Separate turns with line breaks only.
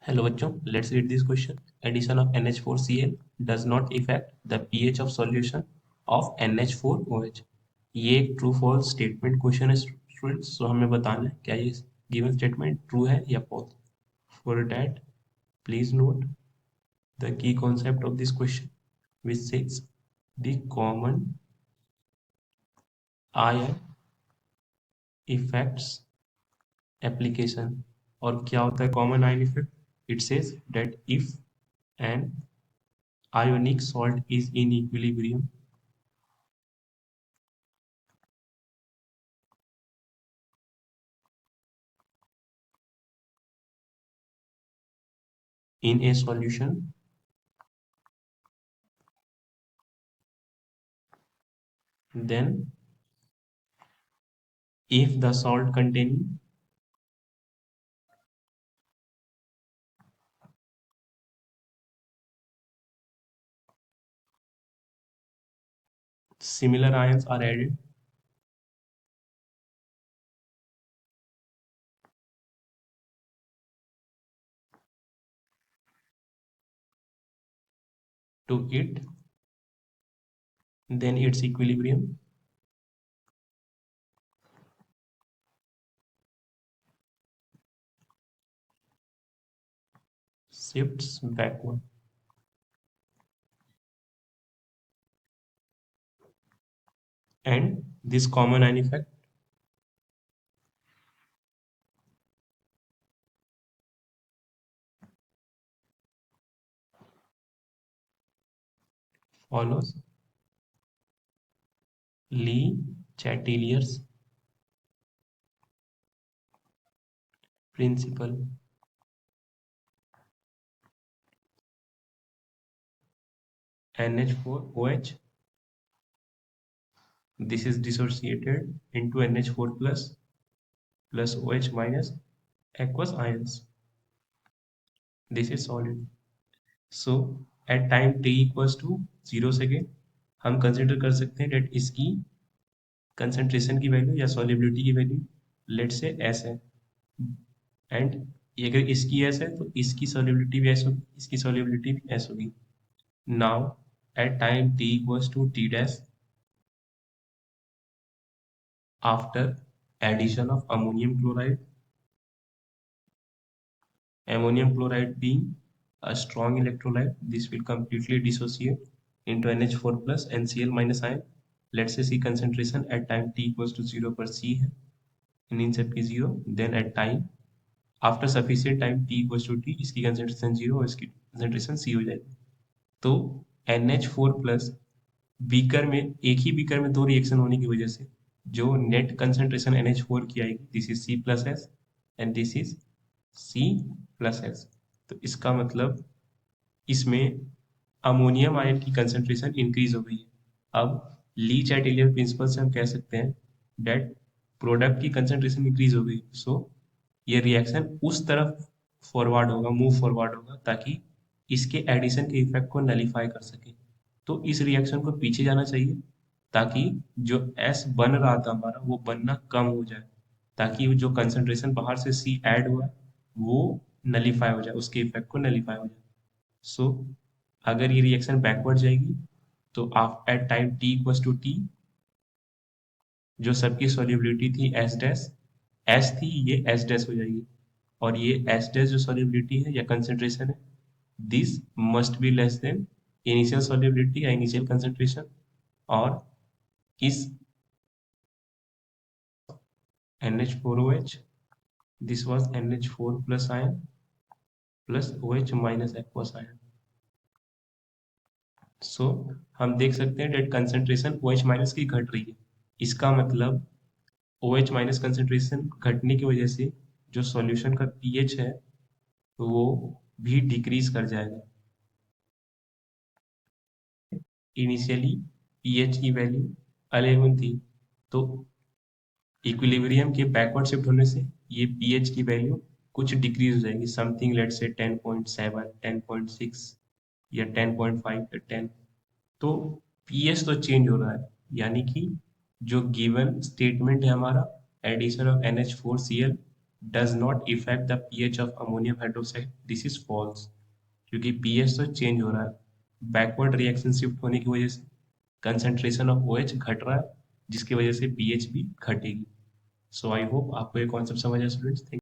Hello बच्चों, let's read this question. Addition of NH4Cl does not affect the pH of solution of NH4OH. ये एक true false statement question है students, सो हमें बताना है क्या ये गिवन स्टेटमेंट ट्रू है या false. For that please note the key concept of this question which says the common ion effects application. और क्या होता है common ion effect? It says that if an ionic salt is in equilibrium in a solution, then if the salt containing similar ions are added to it, then its equilibrium shifts backward. And this common ion effect follows Le Chatelier's principle. NH4OH, this is dissociated into NH4 plus OH minus aqueous ions. This is solid. So at time t equals to 0 second हम consider कर सकते हैं date इसकी concentration की value या solubility की value late से S है. एंड अगर इसकी एस है तो इसकी सॉल्युबिलिटी भी एस होगी, इसकी सॉल्युबिलिटी भी एस होगी. Now at time t equals to t dash after addition of ammonium chloride being a strong electrolyte, this will completely dissociate into NH4 plus NCl minus ion. Let's say C concentration at time t equals to 0 पर C है, इन सब की 0. then at time after sufficient time t equals to t, इसकी concentration 0 और इसकी concentration C हो जाएगी. तो NH4 प्लस बीकर में, एक ही बीकर में दो रिएक्शन होने की वजह से जो नेट कंसंट्रेशन NH4 की आएगी, this is C plus S and this is C plus S. तो इसका मतलब इसमें अमोनियम आयन की कंसंट्रेशन इंक्रीज हो गई है. अब ली चैटेलियर प्रिंसिपल से हम कह सकते हैं डेट प्रोडक्ट की कंसंट्रेशन इंक्रीज हो गई, सो ये रिएक्शन उस तरफ फॉरवर्ड होगा, मूव फॉरवर्ड होगा, ताकि इसके एडिशन के इफेक्ट को नलीफाई कर सके. तो इस रिएक्शन को पीछे जाना चाहिए ताकि जो एस बन रहा था हमारा वो बनना कम हो जाए, ताकि वो जो कंसंट्रेशन बाहर से सी ऐड हुआ है वो नलीफाई हो जाए, उसके इफेक्ट को नलीफाई हो जाए. सो अगर ये रिएक्शन बैकवर्ड जाएगी तो आप at time T equals to T जो सबकी सॉल्युबिलिटी थी एस डैश, एस थी, ये एस डैश हो जाएगी. और ये एस डैश जो सॉल्युबिलिटी है या कंसंट्रेशन है, this must be less than initial solubility या इनिशियल कंसंट्रेशन. और इस NH4OH, this was NH4 plus ion plus OH minus aqueous ion. सो हम देख सकते हैं डेट कंसंट्रेशन OH माइनस की घट रही है. इसका मतलब OH माइनस कंसंट्रेशन घटने की वजह से जो सॉल्यूशन का pH है वो भी डिक्रीज कर जाएगा. इनिशियली pH की वैल्यू 11 थी, तो इक्विलिब्रियम के बैकवर्ड शिफ्ट होने से ये pH की वैल्यू कुछ डिक्रीज हो जाएगी, समथिंग लेट से 10.7, 10.6 या 10.5 या 10. तो pH तो चेंज हो रहा है, यानी कि जो गिवन स्टेटमेंट है हमारा addition of NH4Cl does not affect the pH of ammonium hydroxide, this is false, क्योंकि पीएच तो चेंज हो रहा है, बैकवर्ड रिएक्शन शिफ्ट होने की वजह से कंसंट्रेशन ऑफ OH घट रहा है, जिसकी वजह से पीएच भी घटेगी। सो आई होप आपको ये कॉन्सेप्ट समझ आया स्टूडेंट्स।